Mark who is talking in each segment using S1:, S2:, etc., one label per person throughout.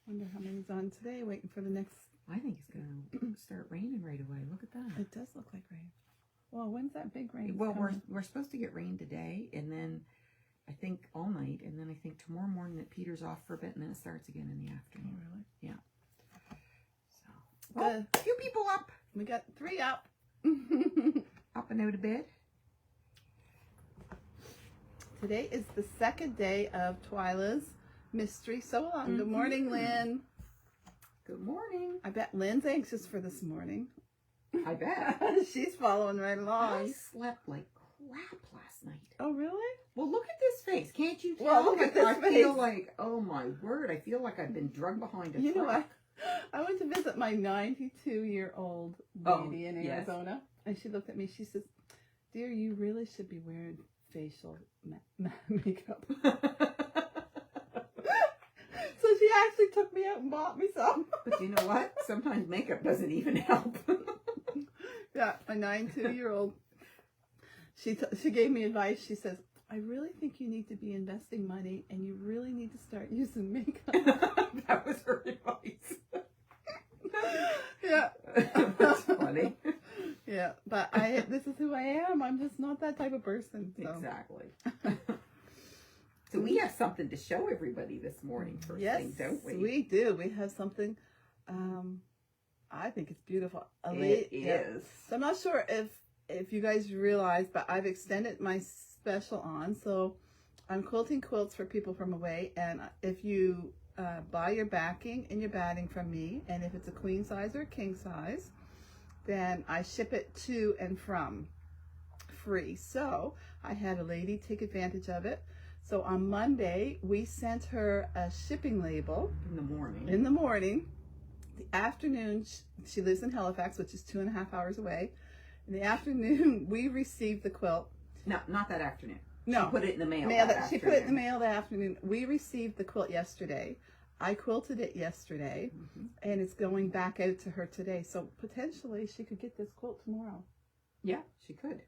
S1: Wonder how many's on today, waiting for the next.
S2: I think it's going to start raining right away. Look at that.
S1: It does look like rain. Well, when's that big rain?
S2: Well, we're supposed to get rain today, and then I think all night, and then I think tomorrow morning it peters off for a bit, and then it starts again in the afternoon.
S1: Oh, really?
S2: Yeah. So, well, a few people up.
S1: We got 3 up.
S2: Up and out of bed.
S1: Today is the second day of Twyla's mystery sew-along. Good morning, Lynn.
S2: Good morning.
S1: I bet Lynn's anxious for this morning.
S2: I bet.
S1: She's following right along.
S2: I slept like crap last night.
S1: Oh, really?
S2: Well, look at this face. Can't you tell?
S1: Well, look at this
S2: I
S1: face.
S2: feel like, oh my word, I feel like I've been drugged behind a
S1: You know
S2: truck.
S1: what? I went to visit my 92-year-old lady in Arizona, and she looked at me. She says, "Dear, you really should be wearing facial makeup." So she actually took me out and bought me some.
S2: But you know what? Sometimes makeup doesn't even help.
S1: Yeah, my 92-year-old. She gave me advice. She says, "I really think you need to be investing money, and you really need to start using makeup."
S2: That was her advice.
S1: Yeah.
S2: That's funny.
S1: Yeah, but this is who I am. I'm just not that type of person. So.
S2: Exactly. So we have something to show everybody this morning first thing, don't we?
S1: We do. We have something. I think it's beautiful.
S2: It is.
S1: So I'm not sure if you guys realize, but I've extended my special on. So I'm quilting quilts for people from away, and if you buy your backing and your batting from me, and if it's a queen size or a king size, then I ship it to and from free. So I had a lady take advantage of it. So on Monday, we sent her a shipping label.
S2: In the morning.
S1: In the morning. The afternoon, she lives in Halifax, which is 2.5 hours away. In the afternoon, we received the quilt.
S2: No, not that afternoon.
S1: No.
S2: She put it in the mail
S1: She put it in the mail that afternoon. We received the quilt yesterday. I quilted it yesterday, and it's going back out to her today. So potentially she could get this quilt tomorrow.
S2: Yeah, she could.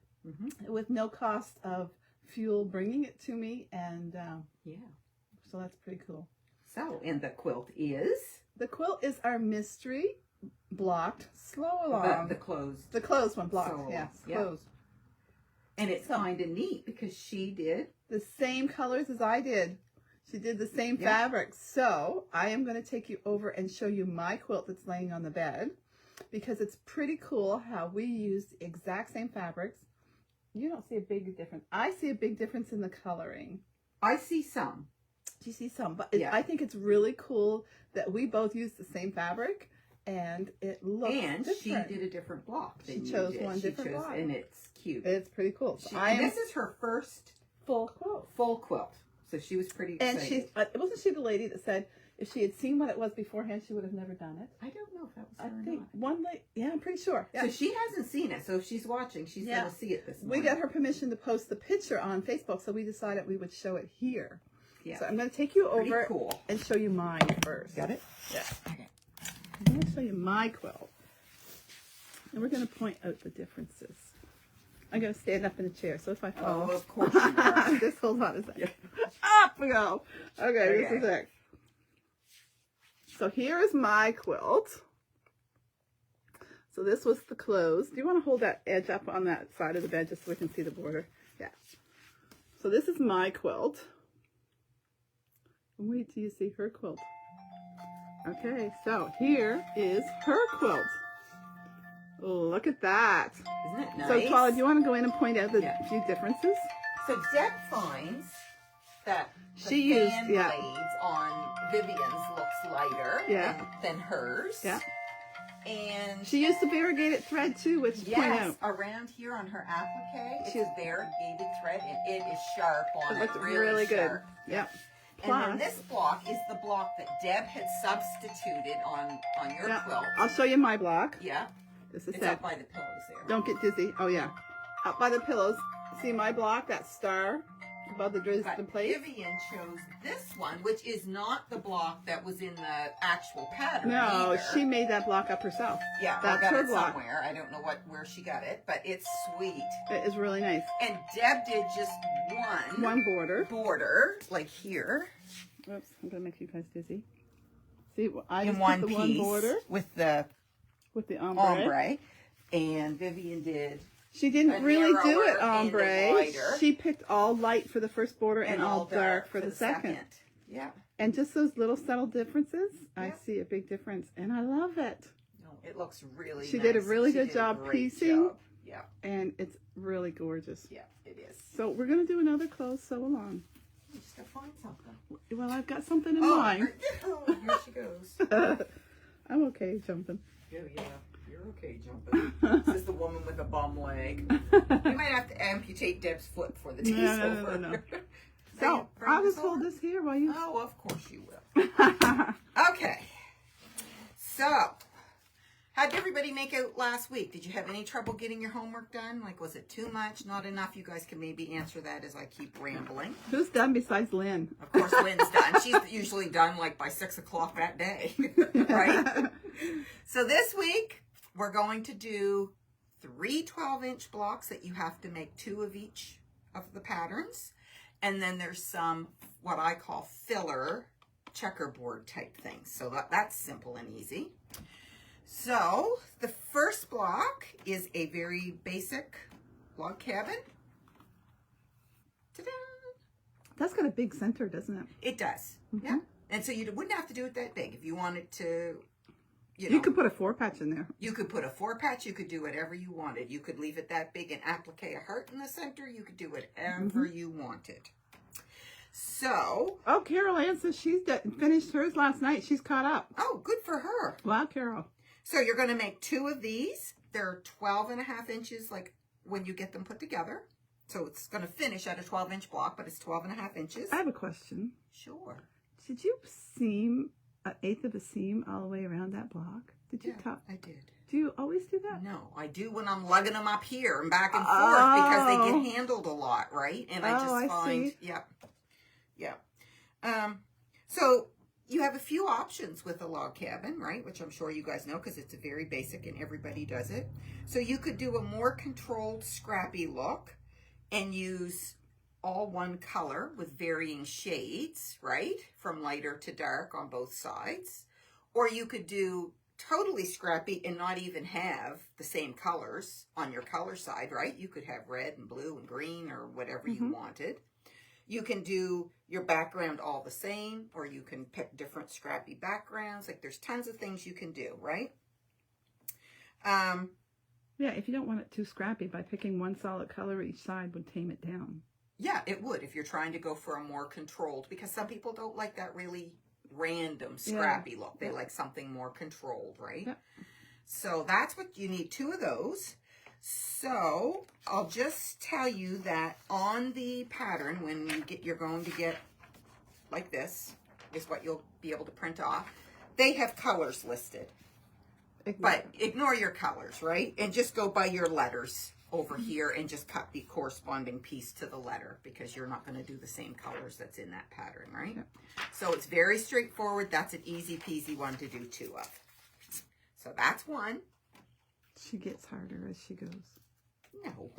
S1: With no cost of fuel bringing it to me, and
S2: yeah.
S1: So that's pretty cool.
S2: So, and the quilt is?
S1: The quilt is our mystery blocked slow along.
S2: The closed.
S1: The closed one, blocked,
S2: So,
S1: yes,
S2: yeah.
S1: closed.
S2: And it's kind of neat because she did
S1: the same colors as I did. She did the same fabric. So I am going to take you over and show you my quilt that's laying on the bed, because it's pretty cool how we used the exact same fabrics. You don't see a big difference. I see a big difference in the coloring.
S2: I see some.
S1: You see some, but I think it's really cool that we both used the same fabric, and it looks different.
S2: She did a different block.
S1: She chose one different block.
S2: And it's cute.
S1: It's pretty cool. So
S2: this is her first
S1: full quilt.
S2: Full quilt. So she was pretty excited.
S1: And wasn't she the lady that said if she had seen what it was beforehand, she would have never done it?
S2: I don't know if that was her
S1: I think
S2: or not.
S1: one lady, yeah, I'm pretty sure. Yeah.
S2: So she hasn't seen it. So if she's watching, she's going to see it this morning.
S1: We got her permission to post the picture on Facebook, so we decided we would show it here. Yeah. So I'm going to take you over and show you mine first.
S2: Got it?
S1: Yeah. Okay. I'm going to show you my quilt. And we're going to point out the differences. I'm going to stand up in a chair, so if I fall.
S2: Oh, of course you are.
S1: Just hold on a second. Up we go. Okay, this is it. So here is my quilt. So this was the close. Do you want to hold that edge up on that side of the bed just so we can see the border? Yeah. So this is my quilt. Wait till you see her quilt. Okay, so here is her quilt. Look at that.
S2: Isn't it nice?
S1: So, Paula, do you want to go in and point out the few differences?
S2: So, Deb finds that
S1: she used
S2: blades on Vivian's looks lighter than hers.
S1: Yeah.
S2: And
S1: she used the variegated thread too, which point out.
S2: Around here on her applique, it's variegated thread, and it is sharp on it.
S1: Looks really good.
S2: Sharp.
S1: Yep.
S2: And then this block is the block that Deb had substituted on your quilt.
S1: I'll show you my block.
S2: Yeah.
S1: This is
S2: it's up by the pillows there.
S1: Don't get dizzy. Oh, yeah. Up by the pillows. See my block, that star above the Dresden plate?
S2: Vivian chose this one, which is not the block that was in the actual pattern.
S1: No,
S2: either.
S1: She made that block up herself.
S2: Yeah,
S1: that's
S2: I got
S1: her
S2: it
S1: block.
S2: Somewhere. I don't know where she got it, but it's sweet.
S1: It is really nice.
S2: And Deb did just one
S1: border,
S2: like here.
S1: Oops, I'm gonna make you guys dizzy. See, I
S2: in
S1: just
S2: one
S1: put the
S2: piece
S1: one border
S2: with the
S1: with the ombre.
S2: ombre. And Vivian did.
S1: She didn't really do it
S2: and a
S1: ombre.
S2: wider.
S1: She picked all light for the first border and all dark for the second.
S2: Yeah.
S1: And just those little subtle differences, I
S2: Yep.
S1: see a big difference, and I love it.
S2: No, it looks really
S1: She
S2: nice.
S1: did a really
S2: She
S1: good
S2: did a
S1: job
S2: great
S1: piecing.
S2: job. Yeah.
S1: And it's really gorgeous.
S2: Yeah, it is.
S1: So we're going to do another close sew along.
S2: You just gotta find something.
S1: Well, I've got something in mind.
S2: Oh, here she goes.
S1: I'm okay jumping.
S2: Oh, yeah. You're okay jumping. This is the woman with a bum leg. You might have to amputate Deb's foot for the day's over.
S1: No. So, I'll just hold this here while you...
S2: Oh, of course you will. Okay. So, how did everybody make out last week? Did you have any trouble getting your homework done? Like, was it too much? Not enough? You guys can maybe answer that as I keep rambling.
S1: Who's done besides Lynn?
S2: Of course, Lynn's done. She's usually done like by 6 o'clock that day, right? So this week, we're going to do 3 12-inch blocks that you have to make 2 of each of the patterns. And then there's some, what I call filler checkerboard type things. So that's simple and easy. So the first block is a very basic log cabin. Ta-da!
S1: That's got a big center, doesn't it?
S2: It does, yeah. And so you wouldn't have to do it that big. If you wanted to,
S1: you could put a 4-patch in there.
S2: You could put a 4-patch. You could do whatever you wanted. You could leave it that big and applique a heart in the center. You could do whatever you wanted. So.
S1: Oh, Carol Ann says she's finished hers last night. She's caught up.
S2: Oh, good for her.
S1: Wow, Carol.
S2: So you're going to make 2 of these. They're 12.5 inches, like when you get them put together. So it's going to finish at a 12-inch block, but it's 12.5 inches.
S1: I have a question.
S2: Sure.
S1: Did you seam an 1/8 of a seam all the way around that block? Did you cut?
S2: I did.
S1: Do you always do that?
S2: No, I do when I'm lugging them up here and back and forth because they get handled a lot, right? And I find,
S1: see.
S2: yeah. So you have a few options with a log cabin, right? Which I'm sure you guys know because it's a very basic and everybody does it. So you could do a more controlled, scrappy look and use all one color with varying shades, right? From lighter to dark on both sides. Or you could do totally scrappy and not even have the same colors on your color side, right? You could have red and blue and green or whatever you wanted. You can do your background all the same, or you can pick different scrappy backgrounds. Like there's tons of things you can do, right?
S1: Yeah, if you don't want it too scrappy, by picking one solid color each side would tame it down.
S2: Yeah, it would if you're trying to go for a more controlled, because some people don't like that really random scrappy look. They like something more controlled, right?
S1: Yeah.
S2: So that's what you need, 2 of those. So I'll just tell you that on the pattern, when you're going to get like this, is what you'll be able to print off. They have colors listed, but ignore your colors, right? And just go by your letters over here and just cut the corresponding piece to the letter because you're not going to do the same colors that's in that pattern, right? Yep. So it's very straightforward. That's an easy peasy one to do 2 of. So that's one.
S1: She gets harder as she goes.
S2: No.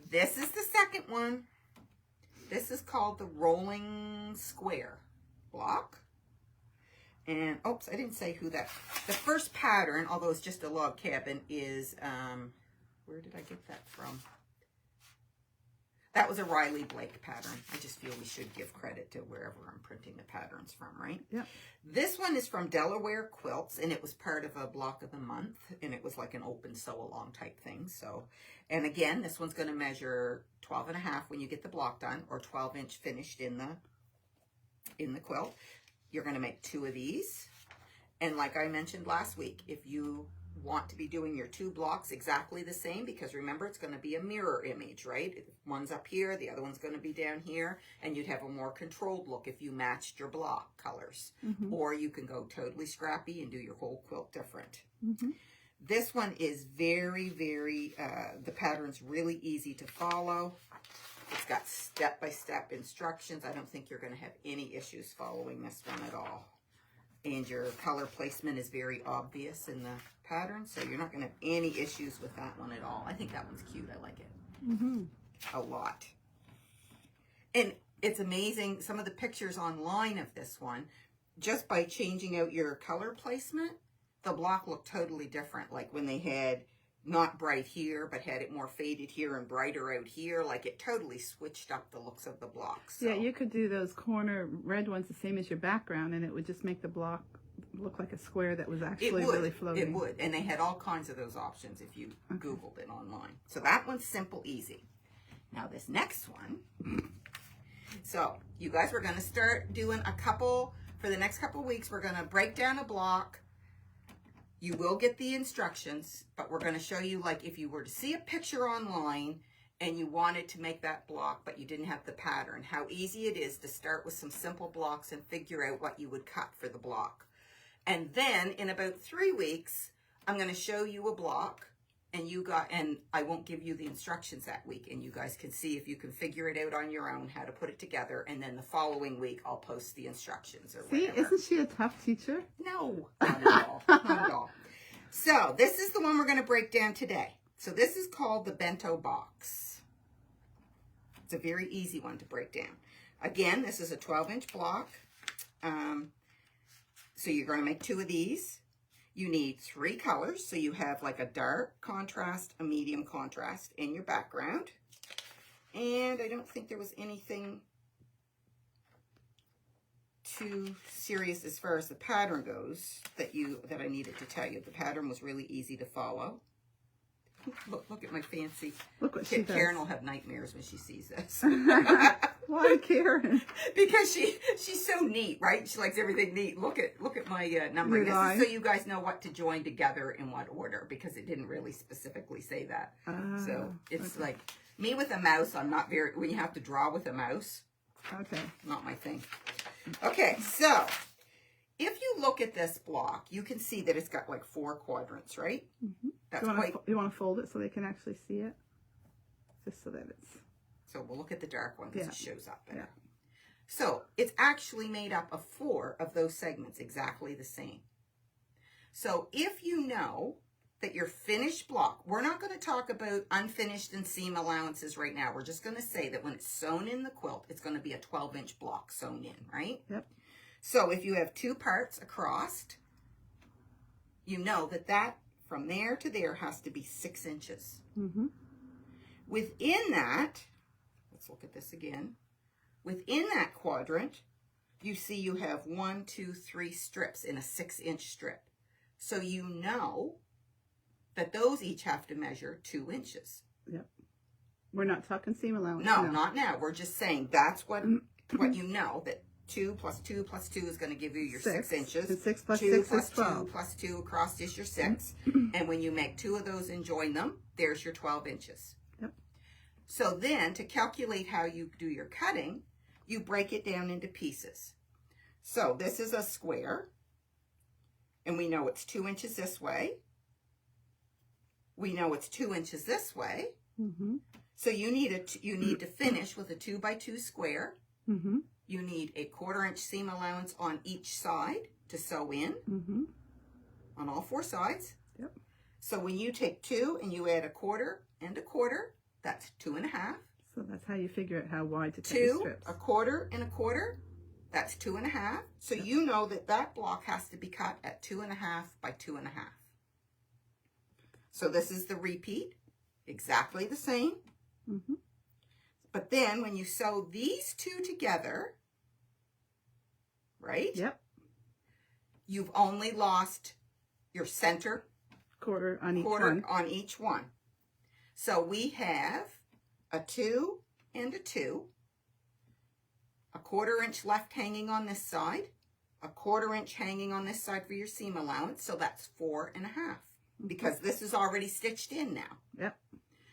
S2: This is the second one. This is called the rolling square block. And, oops, I didn't say who that. The first pattern, although it's just a log cabin, is, where did I get that from? That was a Riley Blake pattern. I just feel we should give credit to wherever I'm printing the patterns from, right?
S1: Yeah.
S2: This one is from Delaware Quilts, and it was part of a block of the month, and it was like an open sew-along type thing. So, and again, this one's going to measure 12.5 when you get the block done, or 12-inch finished in the quilt. You're going to make 2 of these. And like I mentioned last week, if you want to be doing your 2 blocks exactly the same, because remember it's going to be a mirror image, right? One's up here, the other one's going to be down here, and you'd have a more controlled look if you matched your block colors. Or you can go totally scrappy and do your whole quilt different. This one is very, very, the pattern's really easy to follow. It's got step-by-step instructions. I don't think you're going to have any issues following this one at all. And your color placement is very obvious in the pattern, so you're not going to have any issues with that one at all. I think that one's cute. I like it a lot. And it's amazing. Some of the pictures online of this one, just by changing out your color placement, the block looked totally different. Like when they had not bright here, but had it more faded here and brighter out here. Like it totally switched up the looks of the block. So.
S1: Yeah, you could do those corner red ones the same as your background, and it would just make the block look like a square that was actually really floating.
S2: It would. And they had all kinds of those options if you Googled it online. So that one's simple, easy. Now this next one. So you guys, we're going to start doing a couple, for the next couple weeks, we're going to break down a block. You will get the instructions, but we're going to show you, like, if you were to see a picture online and you wanted to make that block, but you didn't have the pattern, how easy it is to start with some simple blocks and figure out what you would cut for the block. And then in about 3 weeks, I'm going to show you a block, and I won't give you the instructions that week, and you guys can see if you can figure it out on your own, how to put it together, and then the following week, I'll post the instructions or whatever.
S1: See, isn't she a tough teacher?
S2: No, not at all. Not at all. So this is the one we're going to break down today. So this is called the bento box. It's a very easy one to break down. Again, this is a 12-inch block. So you're going to make 2 of these. You need 3 colors. So you have like a dark contrast, a medium contrast in your background. And I don't think there was anything too serious as far as the pattern goes that I needed to tell you. The pattern was really easy to follow. Look at my fancy.
S1: Look what she does.
S2: Karen will have nightmares when she sees this.
S1: Why, Karen?
S2: Because she's so neat, right? She likes everything neat. Look at my numbering. This is so you guys know what to join together in what order, because it didn't really specifically say that. So it's like me with a mouse. I'm not very, when you have to draw with a mouse.
S1: Okay.
S2: Not my thing. Okay, so if you look at this block, you can see that it's got like 4 quadrants, right?
S1: Mm-hmm.
S2: That's
S1: you want to fold it so they can actually see it? Just so that it's...
S2: So we'll look at the dark one because it shows up better.
S1: Yeah.
S2: So it's actually made up of 4 of those segments, exactly the same. So if you know that your finished block, we're not going to talk about unfinished and seam allowances right now. We're just going to say that when it's sewn in the quilt, it's going to be a 12-inch block sewn in, right?
S1: Yep.
S2: So if you have 2 parts across, you know that from there to there has to be 6 inches.
S1: Mm-hmm.
S2: Within that, let's look at this again. Within that quadrant, you see you have 1, 2, 3 strips in a 6-inch strip. So you know that those each have to measure 2 inches.
S1: Yep. We're not talking seam allowance.
S2: No, not now. We're just saying that's what you know, that 2 plus 2 plus 2 is going to give you your 6 inches.
S1: And 6 plus
S2: 2
S1: 6
S2: plus
S1: is 12.
S2: 2 plus 2 across is your 6. And when you make 2 of those and join them, there's your 12 inches.
S1: Yep.
S2: So then to calculate how you do your cutting, you break it down into pieces. So this is a square, and we know it's 2 inches this way. We know it's 2 inches this way.
S1: Mm-hmm.
S2: So you need to finish with a 2 by 2 square.
S1: Mm-hmm.
S2: You need a 1/4-inch seam allowance on each side to sew in, on all 4 sides.
S1: Yep.
S2: So when you take 2 and you add 1/4 and 1/4, that's 2 1/2.
S1: So that's how you figure out how wide to cut
S2: 2,
S1: your strips.
S2: 1/4 and 1/4, that's 2 1/2. So you know that block has to be cut at 2 1/2 by 2 1/2. So this is the repeat, exactly the same.
S1: Mm-hmm.
S2: But then when you sew these 2 together, right?
S1: Yep.
S2: You've only lost your center
S1: Quarter on each one.
S2: So we have a 2 and a 2, a 1/4-inch left hanging on this side, a 1/4-inch hanging on this side for your seam allowance. So that's 4 1/2 because this is already stitched in now.
S1: Yep.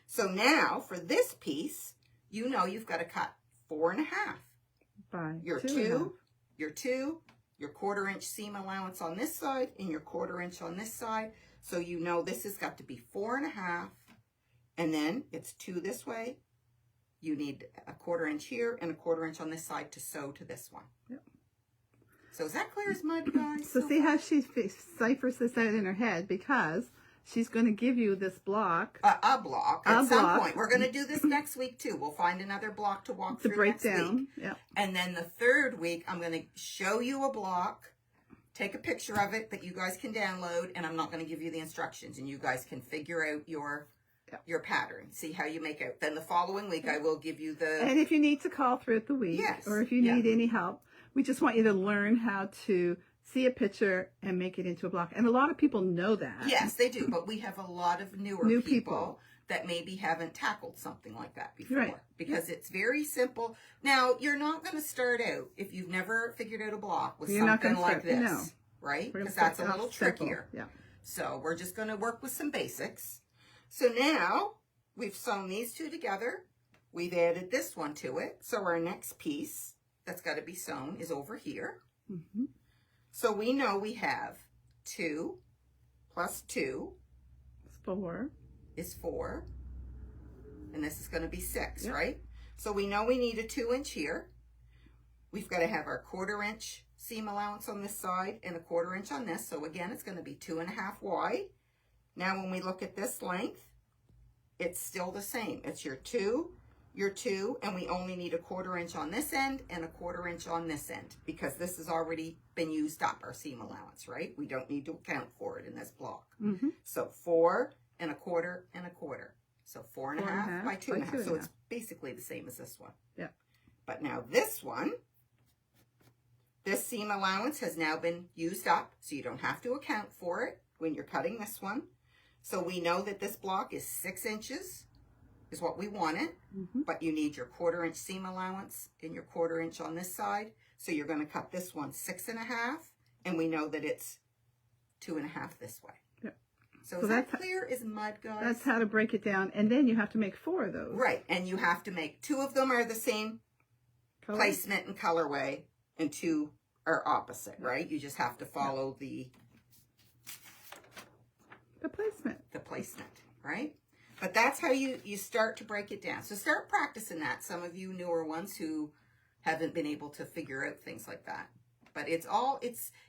S2: So now for this piece, you know you've got to cut 4 1/2.
S1: By
S2: Your 2, your 1/4-inch seam allowance on this side, and your 1/4-inch on this side. So you know this has got to be 4 1/2, and then it's 2 this way. You need a 1/4-inch here and a 1/4-inch on this side to sew to this one.
S1: Yep.
S2: So is that clear as mud, guys?
S1: So see how she ciphers this out in her head, because she's going to give you this block.
S2: A block at some point. We're going to do this next week too. We'll find another block to walk through
S1: break
S2: next
S1: down.
S2: week.
S1: Yeah.
S2: And then the third week, I'm going to show you a block, take a picture of it that you guys can download, and I'm not going to give you the instructions, and you guys can figure out your pattern, see how you make it. Then the following week, I will give you the...
S1: And if you need to call throughout the week, or if you need any help, we just want you to learn how to see a picture and make it into a block. And a lot of people know that.
S2: Yes, they do. But we have a lot of new people that maybe haven't tackled something like that before.
S1: Right.
S2: Because it's very simple. Now, you're not going to start out, if you've never figured out a block, with something like this. Right? Because that's a little trickier.
S1: Yeah.
S2: So we're just going to work with some basics. So now, we've sewn these two together. We've added this one to it. So our next piece that's got to be sewn is over here.
S1: Mm-hmm.
S2: So we know we have 2 plus 2 is 4. And this is going to be 6, right? So we know we need a 2-inch here. We've got to have our 1/4 inch seam allowance on this side and a 1/4 inch on this. So again, it's going to be 2.5 wide. Now when we look at this length, it's still the same. It's your 2, and we only need a 1/4 inch on this end and a 1/4 inch on this end because this has already been used up, our seam allowance, right? We don't need to account for it in this block.
S1: Mm-hmm.
S2: So 4 1/4 1/4. So 4.5 by 2.5. So it's basically the same as this one.
S1: Yeah.
S2: But now this one, this seam allowance has now been used up, so you don't have to account for it when you're cutting this one. So we know that this block is 6 inches. Is what we wanted, but you need your 1/4 inch seam allowance and your 1/4 inch on this side. So you're going to cut this one 6.5, and we know that it's 2.5 this way. Yep. So is that clear as mud, guys?
S1: That's how to break it down, and then you have to make 4 of those.
S2: Right, and you have to make 2 of them are the same placement and colorway, and 2 are opposite, right? You just have to follow the placement, right? But that's how you start to break it down. So start practicing that. Some of you newer ones who haven't been able to figure out things like that. But it's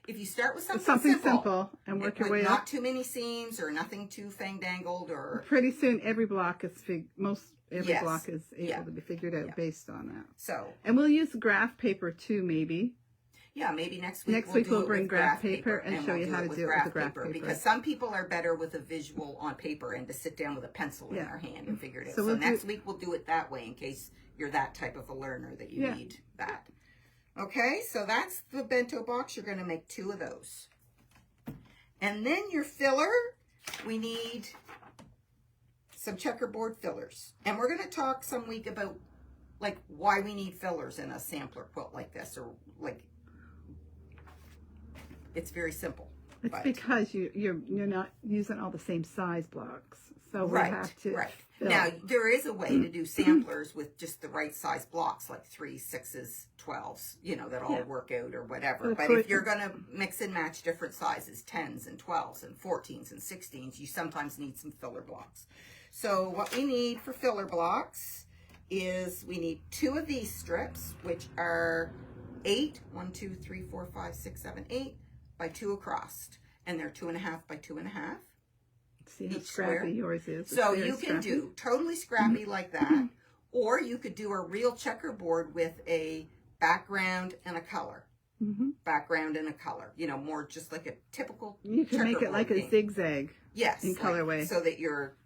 S2: if you start with something simple
S1: and work your way up.
S2: Not too many seams or nothing too fandangled or...
S1: Pretty soon every block is block is able to be figured out based on that.
S2: So...
S1: And we'll use graph paper too, maybe.
S2: Yeah, maybe next week
S1: we'll bring graph paper and show you how to do it with the graph paper.
S2: Because some people are better with a visual on paper and to sit down with a pencil in their hand and figure it out. So next week we'll do it that way in case you're that type of a learner that you need that. Okay, so that's the bento box. You're going to make 2 of those. And then your filler, we need some checkerboard fillers. And we're going to talk some week about like why we need fillers in a sampler quilt like this, or like... It's very simple.
S1: It's because you're not using all the same size blocks. So we have to fill.
S2: Now, there is a way to do samplers with just the right size blocks, like 3, 6s, 12s, that all work out or whatever. But if you're going to mix and match different sizes, 10s and 12s and 14s and 16s, you sometimes need some filler blocks. So what we need for filler blocks is we need 2 of these strips, which are 8, 1, 2, 3, 4, 5, 6, 7, 8. By 2 across, and they're 2.5 by 2.5.
S1: See how scrappy yours is.
S2: So you can do totally scrappy like that, or you could do a real checkerboard with a background and a color. Background and a color, more just like a typical.
S1: You can make it like a zigzag.
S2: Yes,
S1: in colorway,
S2: so that your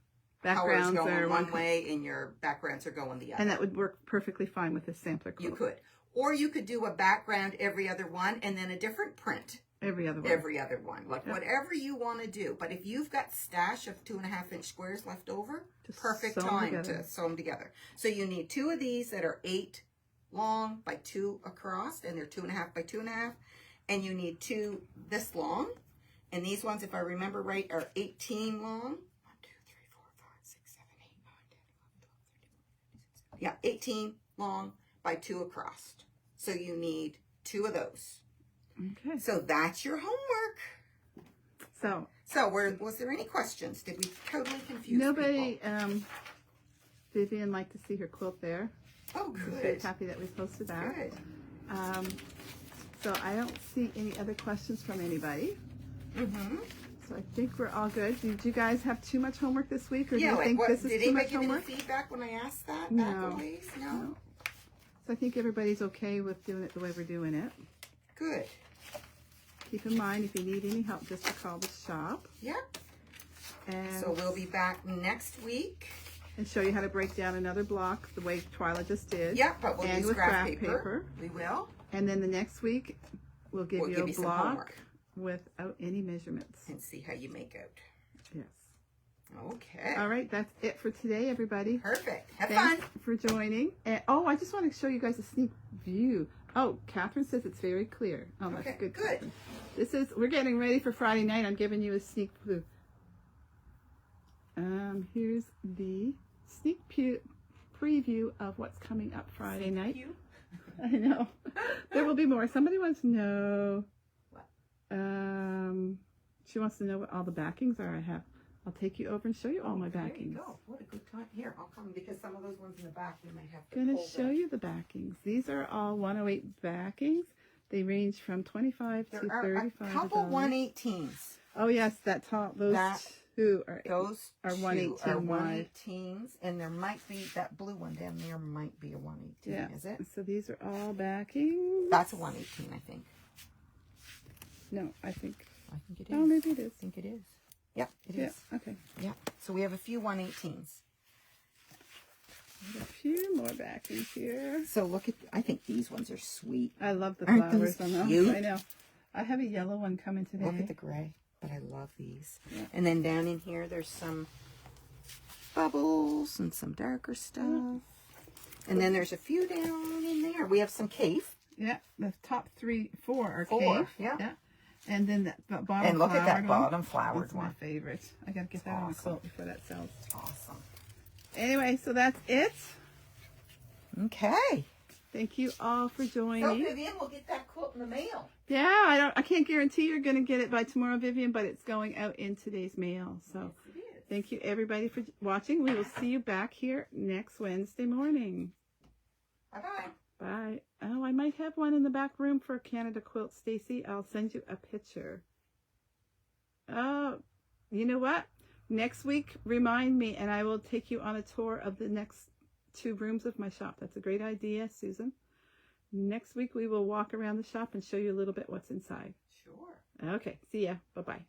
S2: backgrounds colors go one way and your backgrounds are going the other.
S1: And that would work perfectly fine with a sampler quilt.
S2: You could, or you could do a background every other one and then a different print.
S1: Every other one.
S2: Like whatever you want to do. But if you've got stash of 2.5 inch squares left over, perfect time to sew them together. So you need 2 of these that are 8 long by 2 across, and they're 2.5 by 2.5. And you need 2 this long. And these ones, if I remember right, are 18 long. 1, 2, 3, 4, 5, 6, 7, 8, 9, 10, 11, 12, 13, 14, 15, 16. Yeah, 18 long by 2 across. So you need 2 of those.
S1: Okay.
S2: So that's your homework. So was there any questions? Did we totally confuse
S1: Nobody, Vivian liked to see her quilt there.
S2: Oh, good.
S1: I'm very happy that we posted that.
S2: Good.
S1: So I don't see any other questions from anybody. So I think we're all good. Did you guys have too much homework this week, or do
S2: Yeah,
S1: you
S2: like
S1: think
S2: what?
S1: this
S2: Did
S1: is too much
S2: anybody give any
S1: homework?
S2: feedback when I asked that?
S1: No.
S2: Back a ways? No.
S1: No. So I think everybody's okay with doing it the way we're doing it.
S2: Good.
S1: Keep in mind, if you need any help, just to call the shop.
S2: Yeah.
S1: And
S2: So we'll be back next week.
S1: and show you how to break down another block the way Twyla just did.
S2: Yeah, but we'll
S1: and
S2: use
S1: with
S2: graph paper. We will.
S1: And then the next week, we'll give you a
S2: some
S1: block
S2: homework
S1: without any measurements.
S2: and see how you make out.
S1: Yes.
S2: Okay.
S1: All right, that's it for today, everybody.
S2: Perfect. Have
S1: Thanks
S2: fun.
S1: for joining. And, oh, I just want to show you guys a sneak view. Oh, Catherine says it's very clear. Oh, that's
S2: Okay,
S1: good.
S2: good.
S1: Catherine. We're getting ready for Friday night. I'm giving you a sneak preview. Here's the sneak preview of what's coming up Friday night.
S2: You?
S1: I know. There will be more. Somebody wants to know.
S2: What?
S1: She wants to know what all the backings are I have. I'll take you over and show you all my
S2: There you
S1: backings.
S2: go. What a good time. Here, I'll come because some of those ones in the back we might have to
S1: Gonna
S2: pull
S1: show
S2: them.
S1: you the backings. These are all 108 backings. They range from 25
S2: There
S1: to
S2: are
S1: 35.
S2: a couple 118s.
S1: Oh yes, that top. Those two are
S2: Those
S1: are
S2: two
S1: 118
S2: are
S1: wide.
S2: 118s, and there might be that blue one down there might be a 118.
S1: Yeah.
S2: Is it?
S1: So these are all backings.
S2: That's a 118, I think.
S1: No, I think.
S2: I think it is.
S1: Oh, maybe it is.
S2: I think it is. Yep, it
S1: Yeah.
S2: is.
S1: Okay.
S2: Yeah. So we have a few 118s.
S1: A few more backings here.
S2: So look at. I think these ones are sweet.
S1: I love the
S2: Aren't
S1: flowers
S2: those
S1: on them.
S2: cute?
S1: I know. I have a yellow one coming today.
S2: Look at the gray. But I love these.
S1: Yeah.
S2: And then down in here, there's some bubbles and some darker stuff. And then there's a few down in there. We have some cave.
S1: Yeah, the top 4 are
S2: Four,
S1: cave.
S2: yeah.
S1: And then that bottom
S2: And look at that
S1: flowered one,
S2: bottom flowered
S1: that's my
S2: one.
S1: favorite. I gotta get that on a
S2: awesome.
S1: quilt before that sells.
S2: Awesome.
S1: Anyway, so that's it.
S2: Okay.
S1: Thank you all for
S2: So
S1: joining.
S2: Vivian, we'll get that quilt in the mail.
S1: Yeah, I can't guarantee you're gonna get it by tomorrow, Vivian, but it's going out in today's mail. So
S2: Yes, it is.
S1: thank you everybody for watching. We will see you back here next Wednesday morning.
S2: Bye-bye.
S1: Bye. Oh, I might have one in the back room for Canada Quilt, Stacy. I'll send you a picture. Oh, you know what? Next week, remind me, and I will take you on a tour of the next 2 rooms of my shop. That's a great idea, Susan. Next week, we will walk around the shop and show you a little bit what's inside.
S2: Sure.
S1: Okay, see ya. Bye-bye.